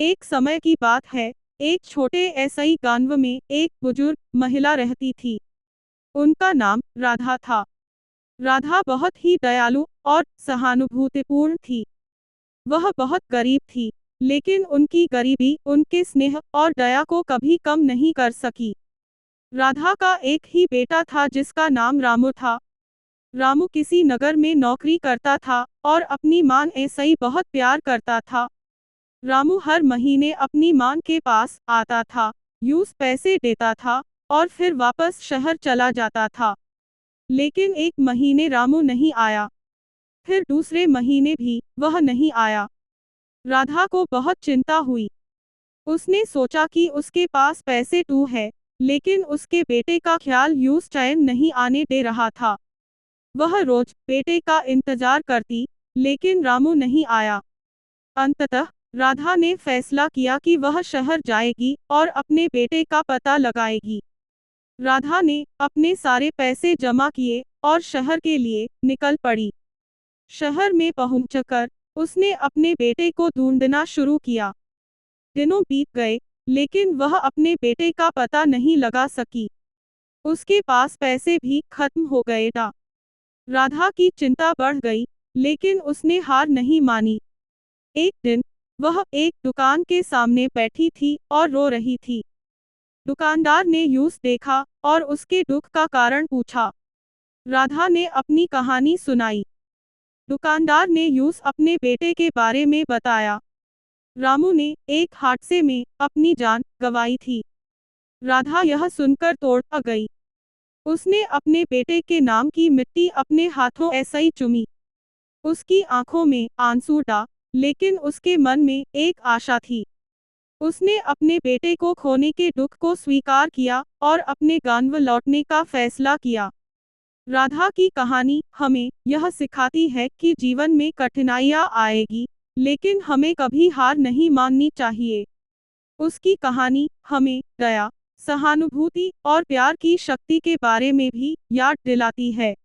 एक समय की बात है, एक छोटे ऐसई गांव में एक बुजुर्ग महिला रहती थी। उनका नाम राधा था। राधा बहुत ही दयालु और सहानुभूतिपूर्ण थी। वह बहुत गरीब थी, लेकिन उनकी गरीबी उनके स्नेह और दया को कभी कम नहीं कर सकी। राधा का एक ही बेटा था जिसका नाम रामू था। रामू किसी नगर में नौकरी करता था और अपनी मां ऐसे ही बहुत प्यार करता था। रामू हर महीने अपनी मां के पास आता था, यूं पैसे देता था और फिर वापस शहर चला जाता था। लेकिन एक महीने रामू नहीं आया, फिर दूसरे महीने भी वह नहीं आया। राधा को बहुत चिंता हुई। उसने सोचा कि उसके पास पैसे तो है, लेकिन उसके बेटे का ख्याल यूं चैन नहीं आने दे रहा था। वह रोज बेटे का इंतजार करती, लेकिन रामू नहीं आया। अंततः राधा ने फैसला किया कि वह शहर जाएगी और अपने बेटे का पता लगाएगी। राधा ने अपने सारे पैसे जमा किए और शहर के लिए निकल पड़ी। शहर में पहुंचकर उसने अपने बेटे को ढूंढना शुरू किया। दिनों बीत गए, लेकिन वह अपने बेटे का पता नहीं लगा सकी। उसके पास पैसे भी खत्म हो गए थे। राधा की चिंता बढ़ गई, लेकिन उसने हार नहीं मानी। एक दिन वह एक दुकान के सामने बैठी थी और रो रही थी। दुकानदार ने यूं देखा और उसके दुख का कारण पूछा। राधा ने अपनी कहानी सुनाई। दुकानदार ने यूं अपने बेटे के बारे में बताया। रामू ने एक हादसे में अपनी जान गंवाई थी। राधा यह सुनकर तोड़ गई। उसने अपने बेटे के नाम की मिट्टी अपने हाथों ऐसे ही चूमी। उसकी आंखों में आंसू था, लेकिन उसके मन में एक आशा थी। उसने अपने बेटे को खोने के दुख को स्वीकार किया और अपने गांव लौटने का फैसला किया। राधा की कहानी हमें यह सिखाती है कि जीवन में कठिनाइयां आएगी, लेकिन हमें कभी हार नहीं माननी चाहिए। उसकी कहानी हमें दया, सहानुभूति और प्यार की शक्ति के बारे में भी याद दिलाती है।